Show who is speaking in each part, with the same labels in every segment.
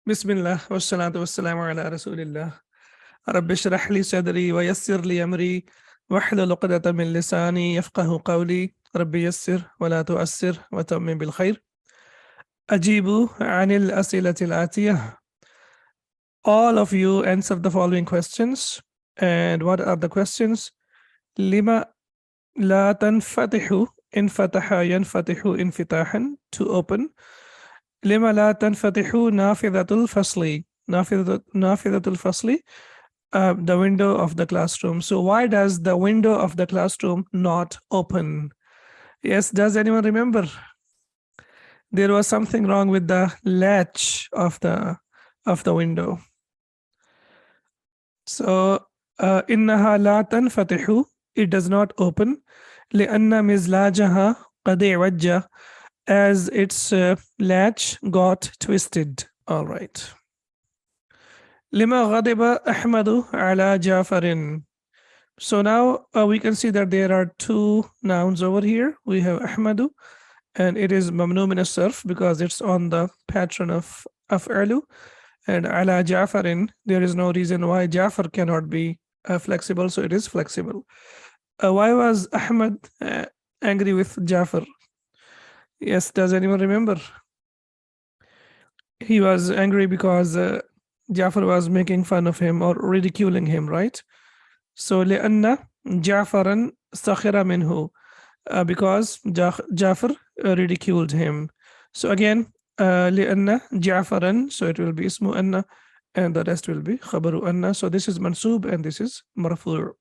Speaker 1: بسم الله والصلاة والسلام على رسول الله رب اشرح لي صدري ويسر لي أمري واحلل عقدة من لساني يفقه قولي رب يسر ولا تؤسر وتمم بالخير أجيب عن الأسئلة الآتية. All of you answer the following questions. And what are the questions? لما لا تنفتح انفتح ينفتح انفتاحا to open. لما لا تنفتح نافذة الفصل نافذة الفصل the window of the classroom. So why does the window of the classroom not open? Yes, does anyone remember? There was something wrong with the latch of the window. So إنها لا تنفتح, it does not open. لأن مزلاجها قد اعوج, as its latch got twisted. All right. لما غضب أحمد على جعفر. So now we can see that there are two nouns over here. We have Ahmadu, and it is mamnu min as-sarf because it's on the pattern of af'alu. And ala Ja'farin, there is no reason why Ja'far cannot be flexible, so it is flexible. Why was Ahmad angry with Ja'far? Yes, does anyone remember? He was angry because Ja'far was making fun of him or ridiculing him, right? So لأن جعفرا سخر منه, because Ja'far ridiculed him. So again, لأن جعفرا, so it will be اسم أن, and the rest will be خبر أن. So this is mansub and this is مرفوع.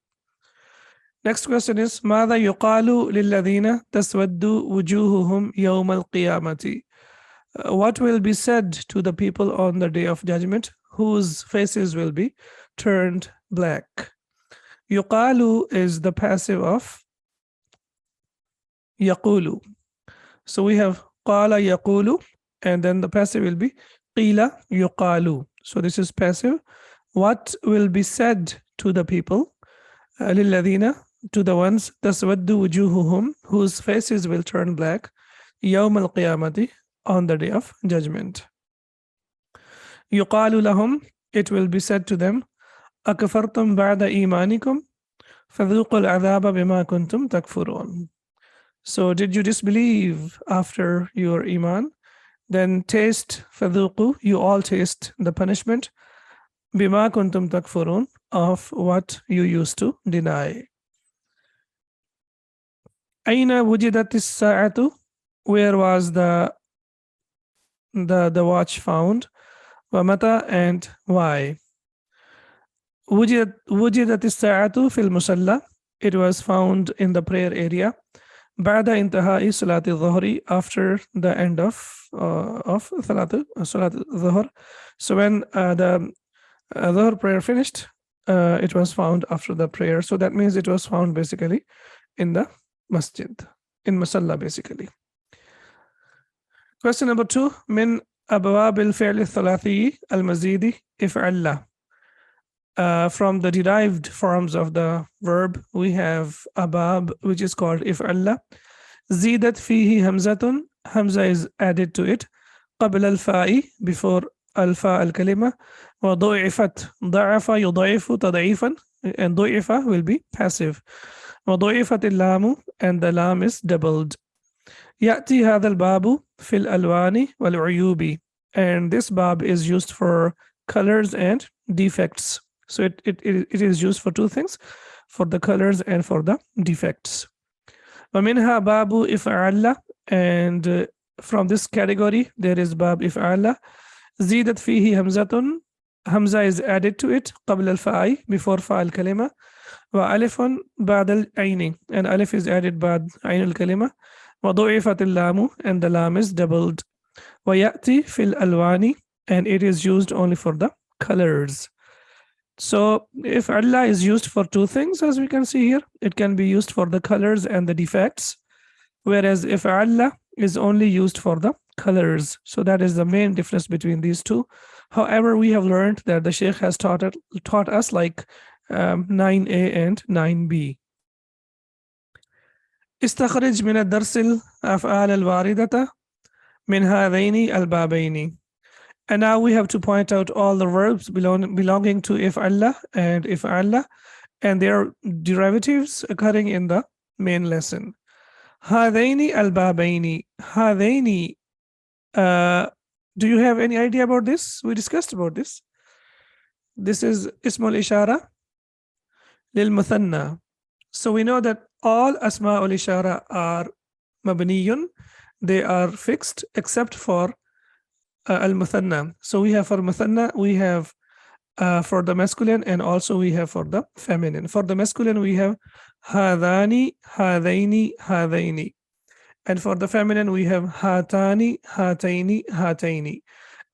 Speaker 1: Next question is ماذا يقال للذين تسود وجوههم يوم القيامة? What will be said to the people on the day of judgment whose faces will be turned black? Yuqalu is the passive of yaqulu. So we have qala yaqulu, and then the passive will be qila yuqalu. So this is passive. What will be said to the people? Lilladhina, to the ones, taswaddu wujuhuhum, whose faces will turn black, yawm al-qiyamati, on the day of judgment. Yuqalu lahum, it will be said to them, أكفرتم بعد إيمانكم فذوقوا العذاب بما كنتم تكفرون. So did you disbelieve after your iman? Then taste فذوقوا, you all taste the punishment بما كنتم تكفرون, of what you used to deny. أين وجدت الساعة? Where was the watch found? ومتى and why? وجدت الساعة في المصلى, it was found in the prayer area. بعد انتهاء صلاة الظهر, after the end of صلاة الظهر. So when the Dhuhr prayer finished, it was found after the prayer. So that means it was found basically in the masjid, in Musalla basically. Question number 2. من أبواب الفعل الثلاثي المزيد افعل. From the derived forms of the verb, we have abab, which is called if'alla. Zidat fihi hamzatun, hamza is added to it. قبل الفاء, before alfa al-kalima. وضعفت, ضعف يضعف تضعيفا, and ضعف will be passive. وضعفت اللام, and the lam is doubled. يأتي هذا الباب في الألوان والعيوب, and this bab is used for colors and defects. So it is used for two things, for the colors and for the defects. ومنها باب إفعال, and from this category there is bab إفعال. زيدت فيه همزة, hamza is added to it. قبل الفاء, before فاء الكلمة. وألف بعد العين, and ألف is added بعد عين الكلمة. وضعفت اللام, and the lam is doubled. ويأتي في الألوان, and it is used only for the colors. So if Allah is used for two things, as we can see here, it can be used for the colors and the defects, whereas if Allah is only used for the colors. So that is the main difference between these two. However, we have learned that the Sheikh has taught us like 9a and 9b. استخرج من الدرس الأفعال الواردة من هذين البابين. And now we have to point out all the verbs belonging to if'alla and if'alla and their derivatives occurring in the main lesson. هذين البابين. هذين. Do you have any idea about this? We discussed about this. This is اسم الإشارة للمثنى. So we know that all أسماء الإشارة are مبني. They are fixed except for al-muthanna. So we have for muthanna, we have for the masculine, and also we have for the feminine. For the masculine, we have hadani, hadaini, hadaini. And for the feminine, we have hatani, hataini, hataini.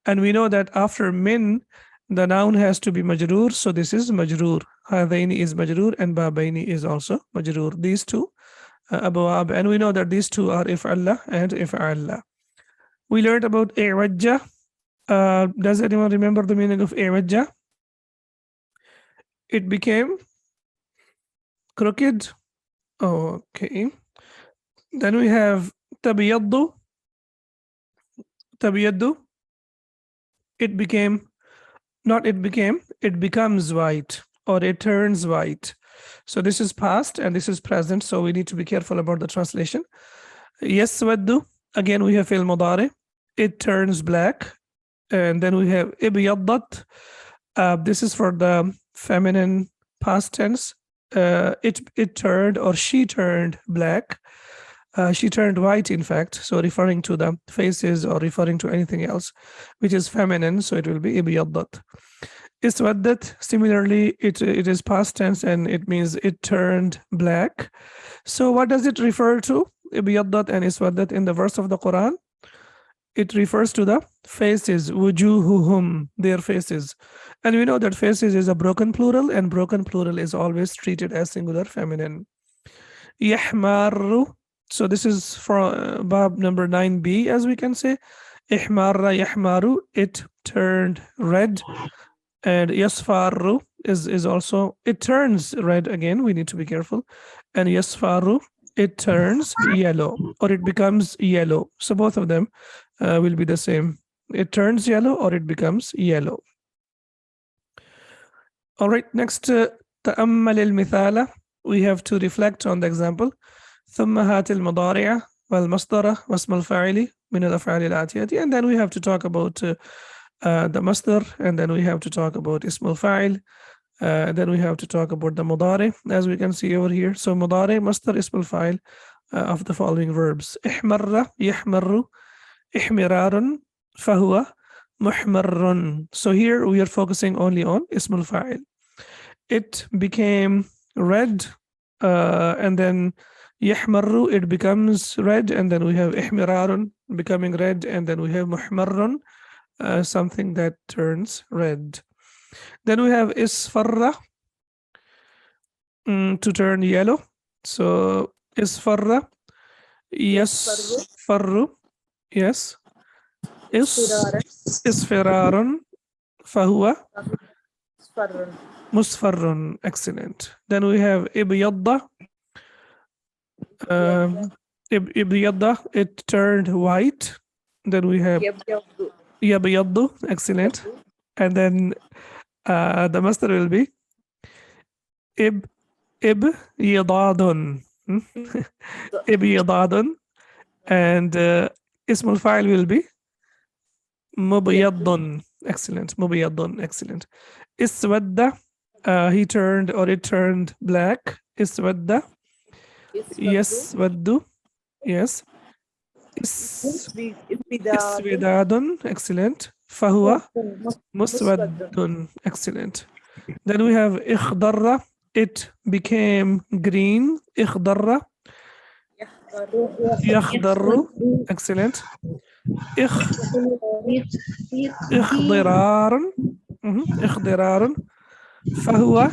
Speaker 1: And we know that after min, the noun has to be majroor. So this is majroor. Hadaini is majroor and babaini is also majroor. These two abwab. And we know that these two are if'alla and if'alla. We learned about i'wajja. Does anyone remember the meaning of i'wajja? It became crooked. Okay. Then we have tabiyaddu. Tabiyaddu. It becomes white, or it turns white. So this is past and this is present. So we need to be careful about the translation. Yaswaddu. Again, we have fi'l mudari. It turns black. And then we have ibyaddat. This is for the feminine past tense. It turned, or she turned black. She turned white, in fact. So referring to the faces or referring to anything else, which is feminine. So it will be ibyaddat. Iswaddat. Similarly, it is past tense and it means it turned black. So what does it refer to? Ibyaddat and iswaddat in the verse of the Quran. It refers to the faces, wujuhuhum, their faces. And we know that faces is a broken plural, and broken plural is always treated as singular feminine. Yahmaru. So this is for bab number 9b, as we can say. Ihmarra yahmaru, it turned red. And yasfaru is also, it turns red again. We need to be careful. And yasfaru, it turns yellow, or it becomes yellow. So both of them will be the same. It turns yellow or it becomes yellow. All right, next, تأمل المثال. We have to reflect on the example. ثم هات المضارع والمصدر واسم الفاعل من الأفعال الآتية. And then we have to talk about the masdar, and then we have to talk about اسم الفاعل. Then we have to talk about the mudari, as we can see over here. So mudari, masdar, ism al-fa'il of the following verbs. ihmarra, yahmarru, ihmirarun, fahuwa, muhmarrun. So here we are focusing only on ism al-fa'il. It became red, and then yahmarru, it becomes red, and then we have ihmirarun, becoming red, and then we have muhmarrun, something that turns red. Then we have isfarra, to turn yellow. So isfarra, yasfarru, yes. Isfirarun, fahuwa musfarrun. Excellent. Then we have ibyadda. Ibyadda, it turned white. Then we have yabyaddu. Excellent. And then the master will be ibyadun. Ibyadun. And ism al-fa'il will be mubyadun. Excellent. Mubyadun. Excellent. Iswadda, he turned, or it turned black. Iswadda. Yaswaddu. Yes. Iswidadun. Excellent. Fahuwa muswaddun. Excellent. Then we have ikhdarra, it became green. Ikhdarra. Yakhdarru. Excellent. Ikhdirarun. Ikhdirarun. Fahuwa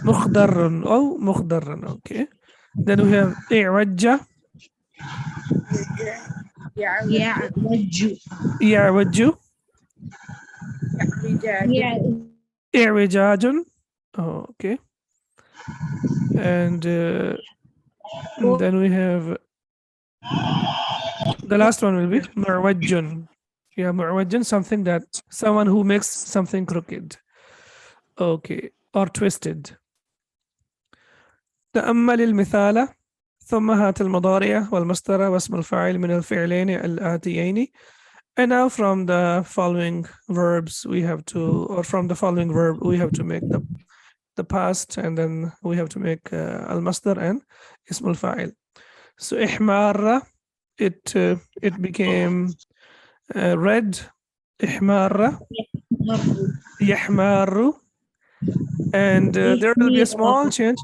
Speaker 1: mukhdarrun. Oh, mukhdarrun. Okay. Then we have i'wajja. I'wajju. I'wijajun. Oh, okay. And then we have the last one will be marwajjun. Yeah, mu'wajjan, something that someone who makes something crooked. Okay, or twisted. تأمل المثال ثم هات المضارع والمصدر واسم الفاعل من الفعلين الآتيين. And now from the following verbs we have to, or from the following verb we have to make the past, and then we have to make al-masdar and ism al-fa'il. So ihmarra, it became red. Ihmarra, yahmaru, and there will be a small change.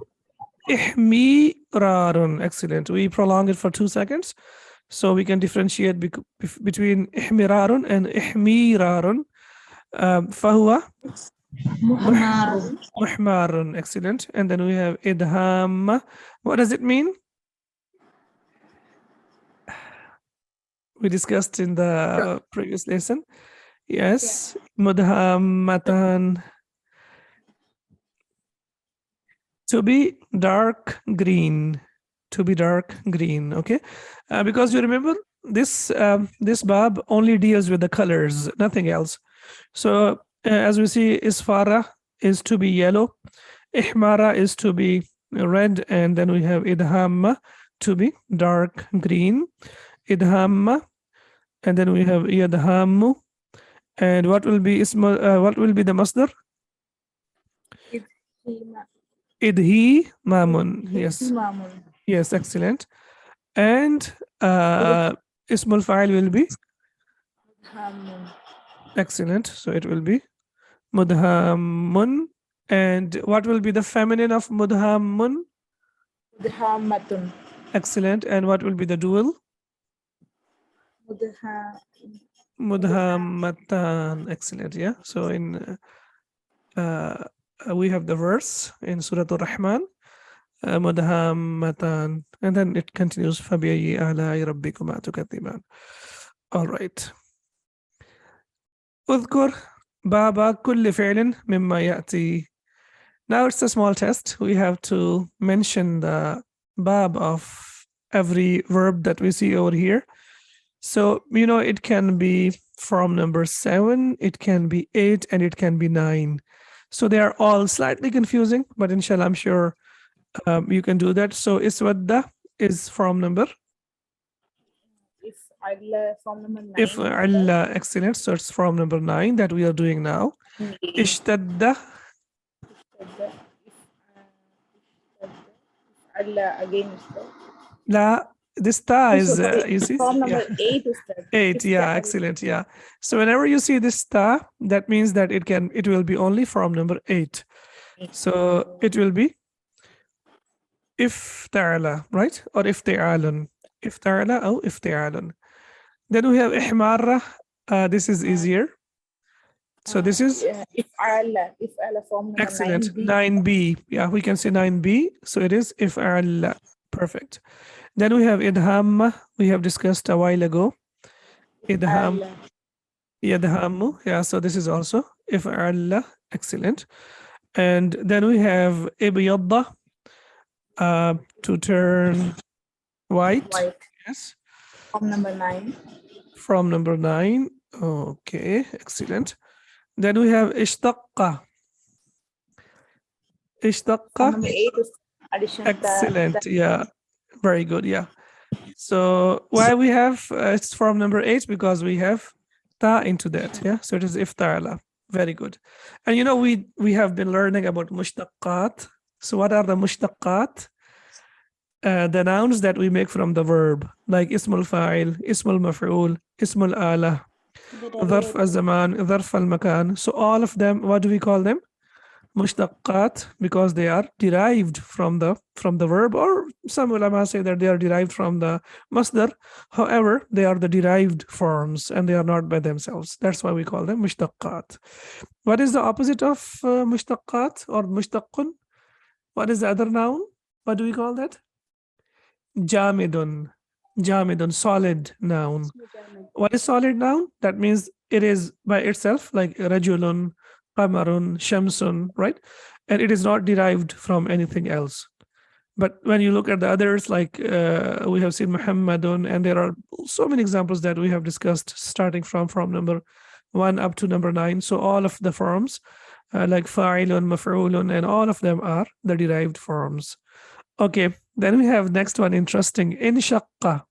Speaker 1: Ihmirarun. Excellent. We prolong it for 2 seconds so we can differentiate between ihmirarun and ihmirarun. Fahuwa muhmarun. Excellent. And then we have idham. What does it mean? We discussed in the previous lesson. Yes. Mudhammatan. To be dark green. To be dark green. Okay. Because you remember this this bab only deals with the colors, nothing else. So as we see, isfara is to be yellow, ihmara is to be red, and then we have idhamma to be dark green, idhamma, and then we have yadhammu. And what will be what will be the masdar? Idhi mamun. Yes. Yes, excellent. And ismul fa'il will be excellent. So it will be mudhammun. And what will be the feminine of mudhammun?
Speaker 2: Mudhammatun.
Speaker 1: Excellent. And what will be the dual? Mudhammatan. Excellent. Yeah. So in we have the verse in Surah Ar-Rahman, mudhammatan, and then it continues فَبِأَيِّ آلَاءِ رَبِّكُمَا تُكَذِّبَانِ. All right. اذكر باب كل فعل مما يأتي. Now it's a small test. We have to mention the bab of every verb that we see over here. So, you know, it can be from number 7, it can be 8, and it can be 9. So they are all slightly confusing, but inshallah, I'm sure you can do that. So iswadda is from number?
Speaker 2: From number 9.
Speaker 1: If Allah, excellent. So it's from number 9 that we are doing now. Ishtadda.
Speaker 2: Allah again is
Speaker 1: La, this ta is, you see?
Speaker 2: from number
Speaker 1: Yeah.
Speaker 2: 8 is that.
Speaker 1: 8, yeah, excellent, yeah. So whenever you see this ta, that means that it will be only from number 8. So it will be ifta'ala, right? Or ifta'alun. Ifta'ala or ifta'alun. Then we have ihmarra. This is easier. So this is
Speaker 2: if Allah from number
Speaker 1: excellent.
Speaker 2: 9B.
Speaker 1: 9B. Yeah, we can say 9B. So it is if'ala. Perfect. Then we have idham. We have discussed a while ago. Idham. Yadhamu. Yeah, so this is also if'ala. Excellent. And then we have ibyadda. To turn white. Yes.
Speaker 2: From number 9.
Speaker 1: From number 9. Okay, excellent. Then we have ishtaqqa. Ishtaqqa.
Speaker 2: Number 8 is addition.
Speaker 1: Excellent. Yeah, very good. Yeah. So why we have it's from number 8 because we have ta into that. Yeah. So it is ifta'ala. Very good. And you know we have been learning about mushtaqqat. So what are the mushtaqqat? The nouns that we make from the verb, like ismul fa'il, ismul maf'ul, ismul ala, dharf al-zaman, dharf al-makan. So all of them, what do we call them? Mushtaqqat, because they are derived from the verb, or some ulama say that they are derived from the masdar. However, they are the derived forms and they are not by themselves. That's why we call them mushtaqqat. What is the opposite of mushtaqqat or mushtaqqun? What is the other noun? What do we call that? Jamidun. Jamidun, solid noun. What is solid noun? That means it is by itself, like rajulun, qamarun, shamsun, right? And it is not derived from anything else. But when you look at the others, like we have seen Muhammadun, and there are so many examples that we have discussed, starting from number 1 up to number 9. So all of the forms, like fa'ilun, maf'ulun, and all of them are the derived forms. Okay, then we have next one, interesting. Inshaqqa.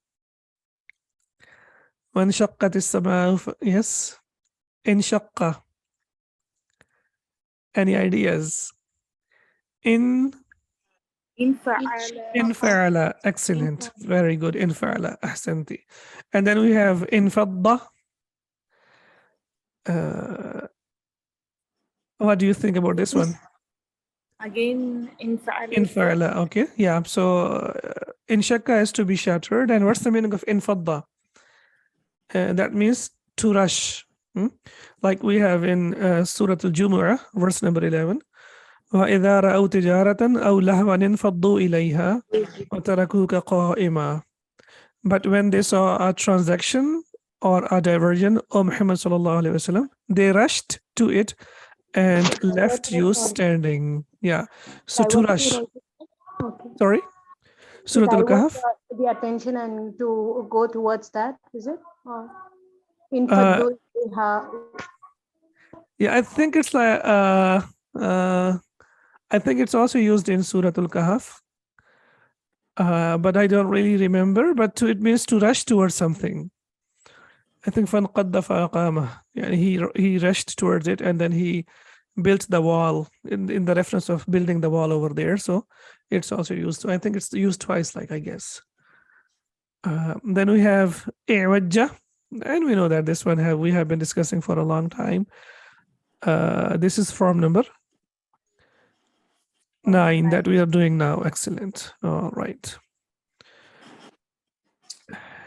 Speaker 1: When shaqqat is-sama'u, yes. Inshaqqa. Any ideas? In fa'ala, excellent, very good. In fa'ala, ahsanti. And then we have in fadda. What do you think about this one?
Speaker 2: Again, in fa'ala.
Speaker 1: In fa'ala, okay, yeah. So in shakka is to be shattered. And what's the meaning of in fadda? That means to rush. Like we have in Surah Al-Jumu'ah, verse number 11. وَإِذَا رَأَوْا تِجَارَةً أَوْ لَهْوًا انفَضُّوا إِلَيْهَا وَتَرَكُوكَ قَائِمًا. But when they saw a transaction or a diversion, O Muhammad sallallahu alaihi wasallam, they rushed to it and left you standing. Yeah. So to rush.
Speaker 3: Okay.
Speaker 1: Sorry. Surah Al-Kahf.
Speaker 3: The attention and to go towards that, is it? Or in
Speaker 1: Yeah, I think it's like I think it's also used in Surah Al-Kahf, but I don't really remember. But it means to rush towards something. I think فَانْقَدَّ فَأَقَامَهُ. Yeah, he rushed towards it, and then he built the wall in the reference of building the wall over there. So it's also used. So I think it's used twice, like I guess. Then we have i'wajja, and we know that this one we have been discussing for a long time. This is form number 9 that we are doing now. Excellent. All right.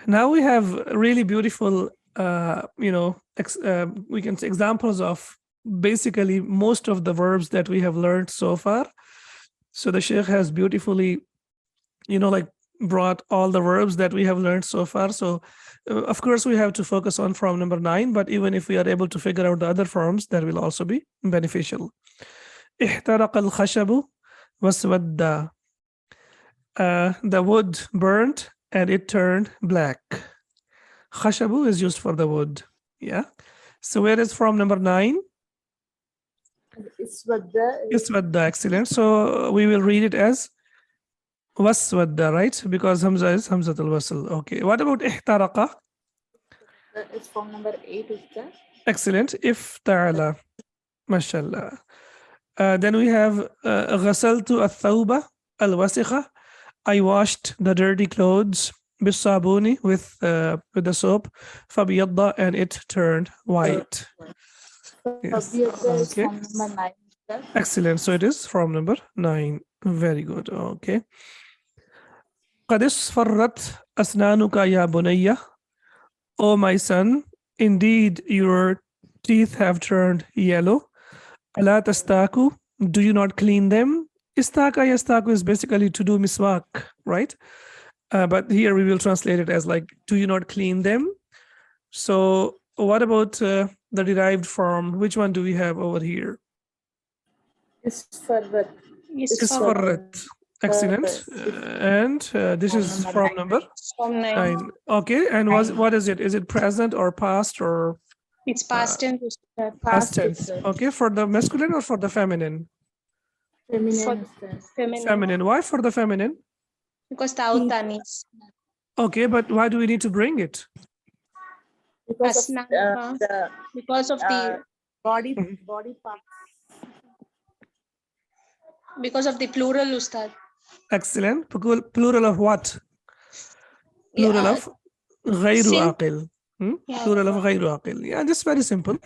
Speaker 1: Now we have really beautiful, we can say examples of basically most of the verbs that we have learned so far. So the Sheikh has beautifully, brought all the verbs that we have learned so far. So of course we have to focus on form number 9, but even if we are able to figure out the other forms, that will also be beneficial. احترق الخشب واسود. The wood burnt and it turned black. Khashabu is used for the wood. Yeah. So where is form number 9? Iswadda. Excellent. So we will read it as waswadda, right? Because Hamza is Hamzatul Wasl. Okay. What about ihtaraqa?
Speaker 2: It's form number 8, is that?
Speaker 1: Excellent. Ifta'ala. Mashallah. Then we have ghasaltu al-thawba al-wasikha. I washed the dirty clothes bisabuni with the soap, fabiyadda, and it turned white. Yes. Okay.
Speaker 2: Form number 9, is that?
Speaker 1: Excellent. So it is from number 9. Very good. Okay. قد اصفرت أسنانك يا بني. Oh my son, indeed your teeth have turned yellow. ألا تستاكو, do you not clean them? Istaka yastaku is basically to do miswak, right? But here we will translate it as like, do you not clean them? So what about the derived form? Which one do we have over here?
Speaker 2: Isfarrat.
Speaker 1: Isfarrat. Excellent. And this is from number 9. Okay. And what is it? Is it present or past or?
Speaker 3: It's past tense.
Speaker 1: Past tense. Okay. For the masculine or for the feminine?
Speaker 2: Feminine.
Speaker 1: Feminine. Why for the feminine?
Speaker 3: Because ta'utani.
Speaker 1: Okay, but why do we need to bring it?
Speaker 2: Because of the body part.
Speaker 3: Because of the plural, Ustad.
Speaker 1: Excellent. Plural of what? Plural of غير عاقل. Plural of غير عاقل. Yeah, just very simple.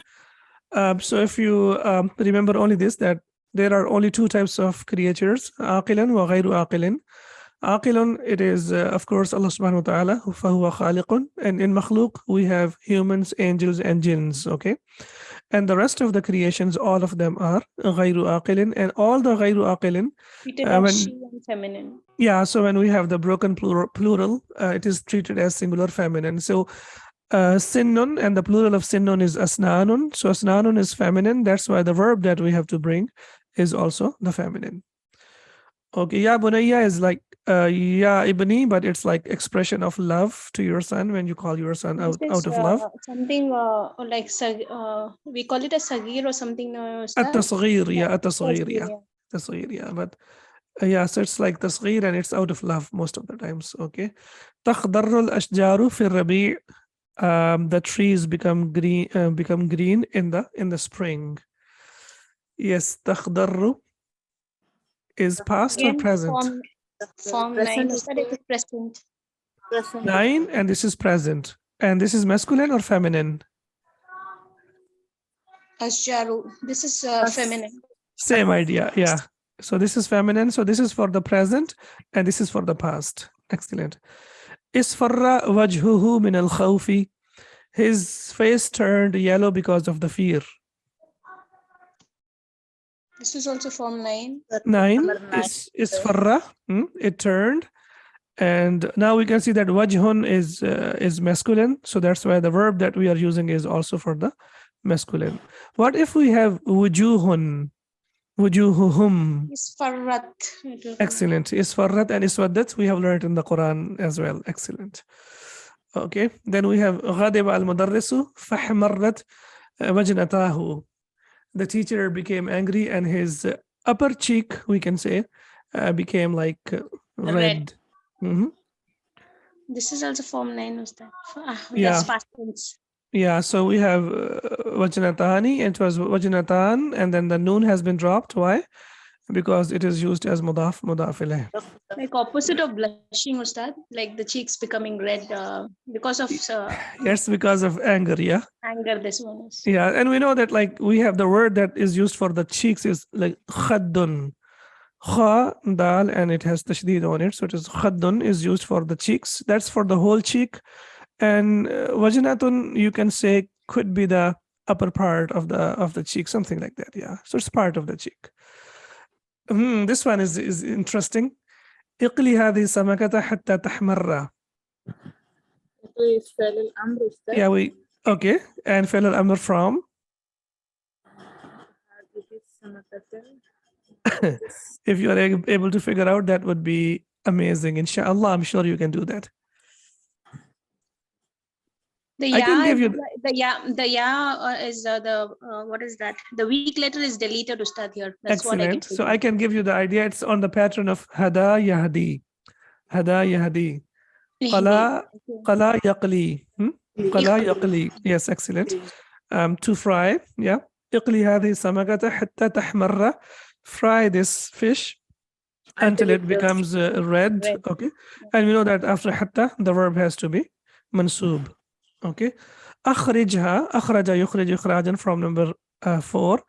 Speaker 1: So if you remember only this, that there are only 2 types of creatures, عاقلا وغير عاقل. عاقل, it is of course Allah subhanahu wa ta'ala, فهو خالق, and in makhluk we have humans, angels, and jinns. Okay, and the rest of the creations, all of them are غير عاقل, and all the غير عاقل,
Speaker 3: she and feminine.
Speaker 1: Yeah, so when we have the broken plural, it is treated as singular feminine. So sinnun, and the plural of sinnun is asnanun. So asnanun is feminine. That's why the verb that we have to bring is also the feminine. Okay, ya bunayya is like ya ibni, but it's like expression of love to your son when you call your son
Speaker 2: This
Speaker 1: out
Speaker 2: is
Speaker 1: of love.
Speaker 2: something like we call it a sagir or something.
Speaker 1: التصغير, yeah, التصغير,
Speaker 2: Tasgir,
Speaker 1: yeah.
Speaker 2: yeah.
Speaker 1: تصغير, yeah. But yeah, so it's like تصغير and it's out of love most of the times. Okay. تخضر الأشجار في الربيع. The trees become green in the spring. Yes, تخضر is past or
Speaker 2: Again,
Speaker 1: present?
Speaker 2: form 9.
Speaker 3: Present
Speaker 2: Ustad, it is present.
Speaker 3: Present.
Speaker 1: 9, and this is present. And this is masculine or feminine?
Speaker 2: Ashjaru. This is feminine.
Speaker 1: Same idea, yeah. So this is feminine. So this is for the present, and this is for the past. Excellent. Isfarra wajhuhu min al khawfi. His face turned yellow because of the fear.
Speaker 2: This is also form 9.
Speaker 1: 9
Speaker 3: Number 9.
Speaker 1: is farra. It turned, and now we can see that wajhun is masculine. So that's why the verb that we are using is also for the masculine. What if we have wujuhun? Wujuhuhum.
Speaker 2: Isfarrat.
Speaker 1: Excellent. Isfarrat and iswaddat we have learned in the Quran as well. Excellent. Okay. Then we have غضب المدرس فاحمرت وجنتاه. The teacher became angry and his upper cheek, we can say, became like red. Mhm.
Speaker 2: This is also form 9. Ustad.
Speaker 1: Yeah.
Speaker 2: That's past tense.
Speaker 1: Yeah, so we have wajnatani, it was wajnatan, and then the noon has been dropped. Why? Because it is used as mudaf ilayh.
Speaker 2: Like opposite of blushing, Ustad. Like the cheeks becoming red because of
Speaker 1: Yes, because of anger, yeah.
Speaker 2: anger. This one is.
Speaker 1: Yeah, and we know that like we have the word that is used for the cheeks is like khaddun. Kha, dal, and it has tashdid on it. So it is khaddun is used for the cheeks. That's for the whole cheek. And wajnatun, you can say, could be the upper part of the cheek, something like that. Yeah, so it's part of the cheek. This one is interesting. اقلي هذه السمكة حتى تحمر.
Speaker 3: Is فعل الأمر Ustad.
Speaker 1: Yeah, okay. And فعل الأمر from? If you are able to figure out, that would be amazing. Inshallah, I'm sure you can do that.
Speaker 2: The
Speaker 1: I can give you
Speaker 2: the ya is the what is that? The weak letter is deleted, Ustad, here. That's what I can
Speaker 1: excellent. So I can give you the idea. It's on the pattern of hada yahdi. Hada yahdi. Qala yaqli. Qala yaqli. Yes, excellent. To fry. Yeah. اقلي هذه السمكة حتى تحمر. Fry this fish until it becomes red. Okay. And we know that after hatta, the verb has to be mansub. Okay. أخرجها. أخرج يخرج إخراجا from number 4.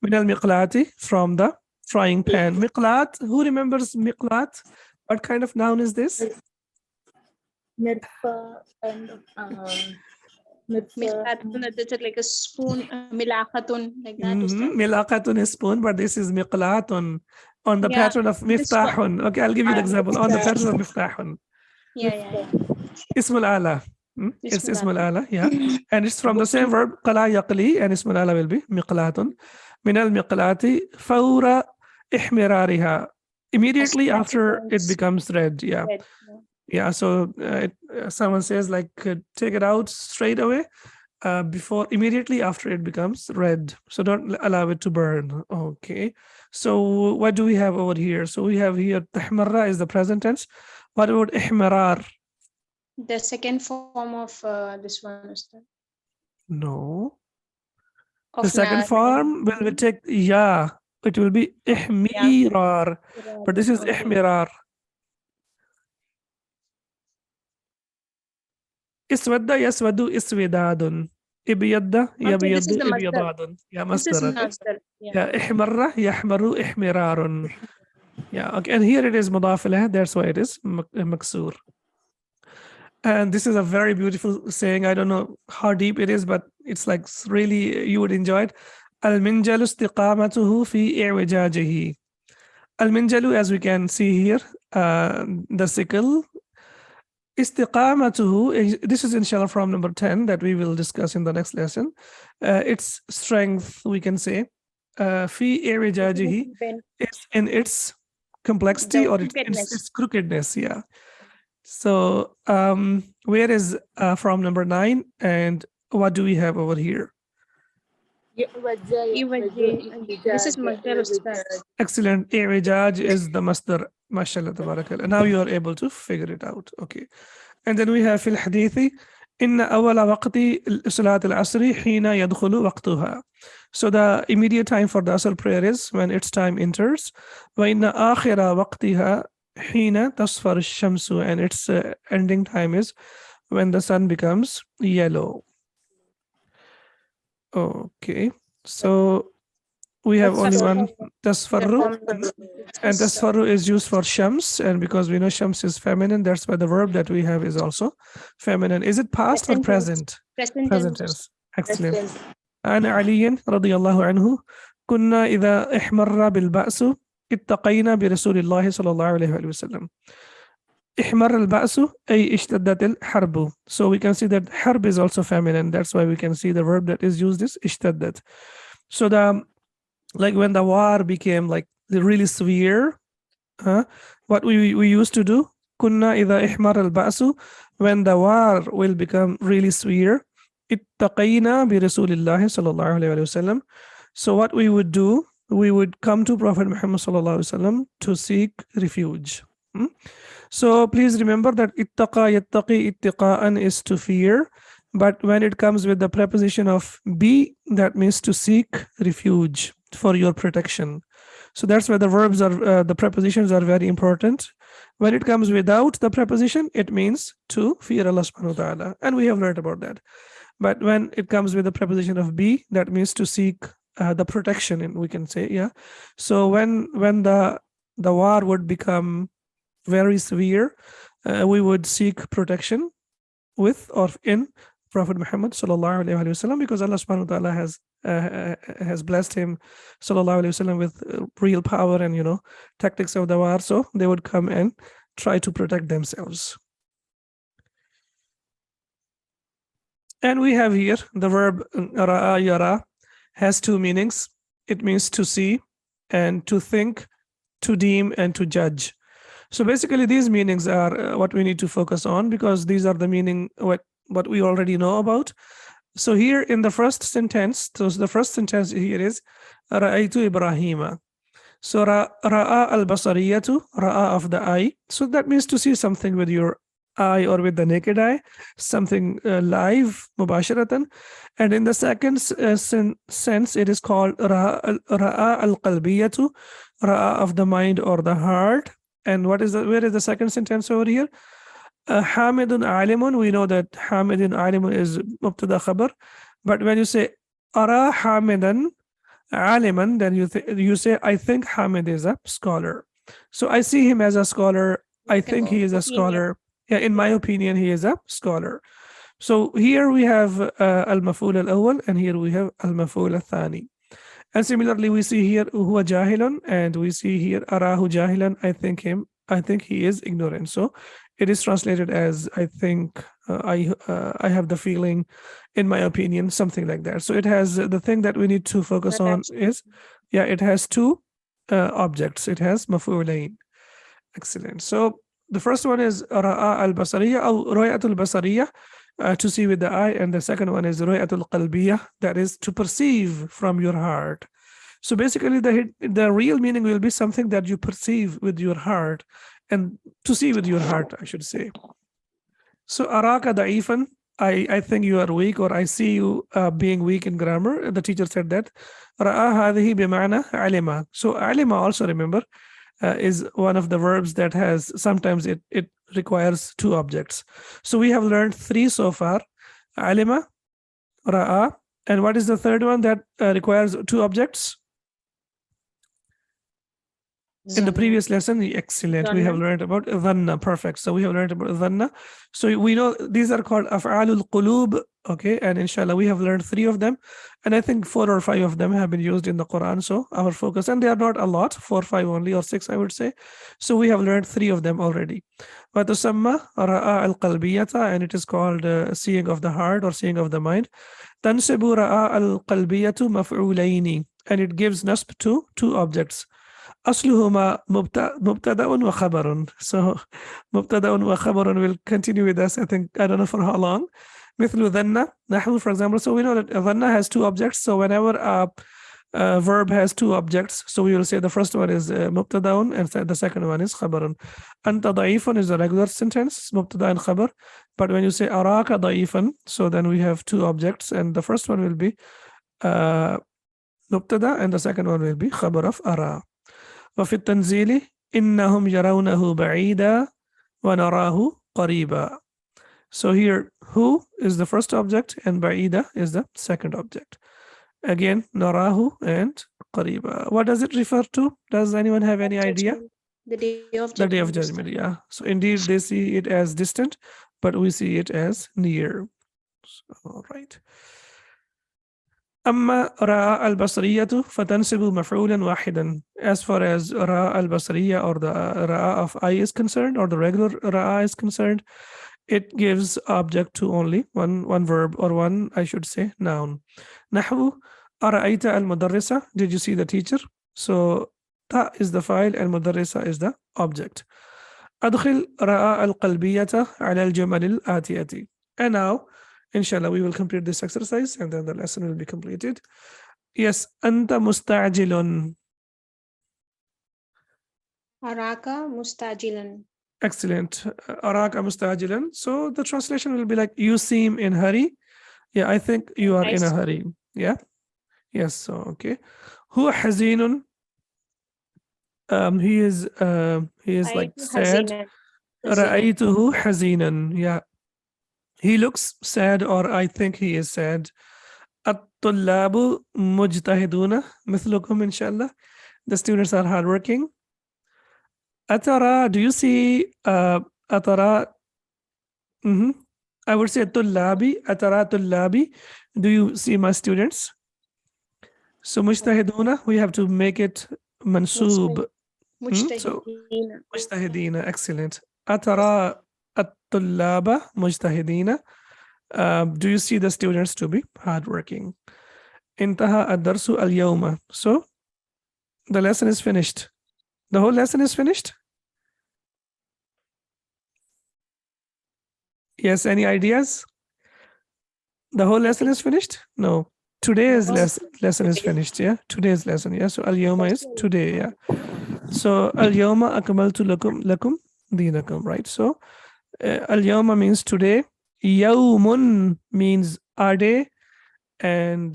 Speaker 1: من المقلاة, from the frying pan. Miqlat. Who remembers miqlat? What kind of noun is this?
Speaker 3: Mirfa and
Speaker 2: It's like a spoon, milakhatun, like that. Ustad.
Speaker 1: Milaqatun is spoon, but this is miqlatun on the pattern of miftahun. Okay, I'll give you the example on the pattern of miftahun.
Speaker 2: Yeah.
Speaker 1: Ismul ala. It's ismul ala, yeah. And it's from the same verb, qala yaqli, and ismul ala will be miqlatun. Min al miqlati fawra ihmirariha. Immediately after it becomes red, yeah. Yeah, so someone says like take it out straight away immediately after it becomes red. So don't allow it to burn. Okay. So what do we have over here? So we have here tahmarra is the present tense. What about ihmirar?
Speaker 2: The second form of this one, Ustad.
Speaker 1: No.
Speaker 2: Of
Speaker 1: The second form will take ya. It will be ihmirar. But this is ihmirar. Iswadda yaswadu iswidadun. Ibyadda yabyaddu ibyadadun. Yeah, masdar. Yeah, ihmarra yahmaru ihmirarun. Yeah, okay. And here it is mudaf ilayh. That's why it is maksur. And this is a very beautiful saying. I don't know how deep it is, but it's like really you would enjoy it. Al-minjalu istiqamatuhu fi i'wijajihi. Al-minjalu, as we can see here, the sickle. Istiqamatuhu, this is inshallah from number 10 that we will discuss in the next lesson. Its strength, we can say, fi i'wijajihi, it's in its complexity
Speaker 2: The
Speaker 1: or
Speaker 2: crookedness.
Speaker 1: it's crookedness. Yeah. So where is from number 9, and what do we have over here?
Speaker 2: This is Masdar Ustad.
Speaker 1: Excellent. I'wijaj is the masdar. MashaAllah, tabarakallah. Now you are able to figure it out. Okay. And then we have في الحديث إن أول وقت صلاة العصر حين يدخل وقتها. So the immediate time for the Asr prayer is when its time enters. وإن آخر وقتها حين تصفر الشمس, and its ending time is when the sun becomes yellow. Okay. So we have only one tasfarru, and tasfarru is used for shams, and because we know shams is feminine, that's why the verb that we have is also feminine. Is it past or present? Present tense. Excellent. عن علي رضي الله عنه كنا إذا احمر بالبأس اتقينا برسول الله صلى الله عليه وسلم. احمر البأس أي اشتدت الحرب. So we can see that harb is also feminine. That's why we can see the verb that is used is اشتدت. So like when the war became like really severe, what we used to do, كنا إذا احمر البأس, when the war will become really severe, اتقينا برسول الله صلى الله عليه وسلم. So what we would do, we would come to Prophet Muhammad صلى الله عليه وسلم to seek refuge. So please remember that ittaqa, yattaqi, ittiqa'an is to fear, but when it comes with the preposition of be, that means to seek refuge for your protection. So that's why the verbs are, the prepositions are very important. When it comes without the preposition, it means to fear Allah subhanahu wa ta'ala, and we have learned about that. But when it comes with the preposition of be, that means to seek the protection, and we can say, yeah. So when the war would become very severe, we would seek protection with or in Prophet Muhammad sallallahu alaihi wasallam, because Allah subhanahu wa ta'ala has blessed him sallallahu alaihi wasallam with real power and tactics of the war. So they would come and try to protect themselves. And we have here the verb ra'a yara has two meanings. It means to see and to think, to deem and to judge. So basically these meanings are what we need to focus on, because these are the meaning what we already know about. So here in the first sentence, so the first sentence here is Ra'aytu Ibrahima. So Ra'a al-basariyatu, Ra'a of the eye. So that means to see something with your eye or with the naked eye, something live, mubasharatan. And in the second sense, it is called Ra'a al-qalbiyatu, Ra'a of the mind or the heart. And where is the second sentence over here? Hamidun alimun, we know that Hamidun alimun is mubtada khabar, but when you say ara hamidan aliman, then you say I think Hamid is a scholar. So I see him as a scholar. I think he is a scholar. Yeah, in my opinion, he is a scholar. So here we have al-maf'ul al-awwal, and here we have al-maf'ul al-thani. And similarly, we see here huwa jahilun, and we see here arahu jahilan. I think he is ignorant. So it is translated as I think, I have the feeling, in my opinion, something like that. So it has the thing that we need to focus on is, yeah, it has two objects. It has maf'ulain. Excellent. So the first one is ra'a al-basariyya or ru'yatul basariyya, to see with the eye, and the second one is ru'yatul qalbiyya, that is to perceive from your heart. So basically the real meaning will be something that you perceive with your heart, and to see with your heart, I should say. So araka da'ifan, I think you are weak, or I see you being weak in grammar. The teacher said that. Ra'a hadhihi bima'na alima. So alima also, remember, is one of the verbs that has, sometimes it requires two objects. So we have learned three so far: alima, ra'a, and what is the third one that requires two objects? In the previous lesson, excellent. We have learned about dhanna. Perfect. So we have learned about dhanna. So we know these are called af'alul qulub. Okay, and inshallah we have learned three of them, and I think 4 or 5 of them have been used in the Quran. So our focus, and they are not a lot, 4 or 5 only, or 6 I would say. So we have learned 3 of them already. Watusamma ra'a al-qalbiyata, and it is called seeing of the heart or seeing of the mind. Tansibu ra'a al-qalbiyatu maf'ulaini, and it gives nasb to 2 objects. أصلهما مبتدأ وخبر. So مبتدأ وخبر will continue with us, I think, I don't know for how long. مثل ظن نحو, for example. So we know that ظن has two objects. So whenever a verb has two objects, so we will say the first one is مبتدأ and the second one is خبر. أنت ضعيف is a regular sentence, مبتدأ and خبر. But when you say أراك ضعيفا, so then we have two objects, and the first one will be مبتدأ and the second one will be خبر of أرى. وفي التنزيل إنهم يرونه بعيدا ونراه قريبا. So here, who is the first object and بعيدا is the second object. Again, نراه and قريبا. What does it refer to? Does anyone have any idea?
Speaker 2: The day of
Speaker 1: The
Speaker 2: judgment.
Speaker 1: day of judgment, yeah. So indeed, they see it as distant, but we see it as near. So, all right. أما راء البصرية فتنسب مفعولا واحدا. As far as راء البصرية or the راء of I is concerned, or the regular راء is concerned, it gives object to only one verb, or one, I should say, noun. نحو أرأيت المدرسة, did you see the teacher? So تا is the file and المدرسة is the object. أدخل راء القلبية على الجمل الآتية. And now, inshallah, we will complete this exercise and then the lesson will be completed. Yes, أنت مستعجل.
Speaker 2: أراك مستعجلا.
Speaker 1: Excellent. أراك مستعجلا. So the translation will be like, you seem in hurry. Yeah, I think you are in a hurry. Yeah. Yes. So okay. هو حزين. He is like sad. رأيته حزينا. Yeah. He looks sad, or I think he is sad. الطلاب مجتهدون مثلكم إن شاء الله. The students are hardworking. أترى, do you see أترى? I would say طلابي. أترى طلابي, do you see my students? So مجتهدون, we have to make it منصوب. So مجتهدين. Excellent. أترى الطلاب مجتهدين. Do you see the students to be hardworking? انتهى الدرس اليوم. So the lesson is finished. The whole lesson is finished? Yes, any ideas? The whole lesson is finished? No. Today's lesson is finished, yeah? Today's lesson, yeah? So al-yawma is today, yeah? So al-yawma akmaltu lakum dinakum, right? So al-yawma means today. Yawmun means a day. And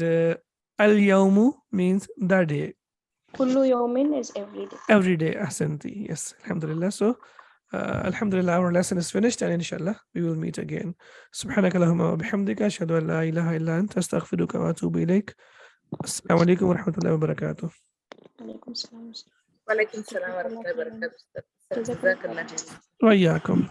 Speaker 1: al-yawmu means the day.
Speaker 2: Kullu yawmin is every day.
Speaker 1: Every day, ahsanti. Yes, alhamdulillah. So alhamdulillah, our lesson is finished, and inshallah we will meet again. Subhanaka Allahumma wa bihamdika ashhadu an la ilaha illa anta astaghfiruka wa atubu ilayk. Assalamu alaikum wa rahmatullahi wa barakatuh.
Speaker 2: Alaikum salam.
Speaker 4: وعليكم السلام ورحمة الله وبركاته. جزاك الله خير.
Speaker 1: Wa iyyakum.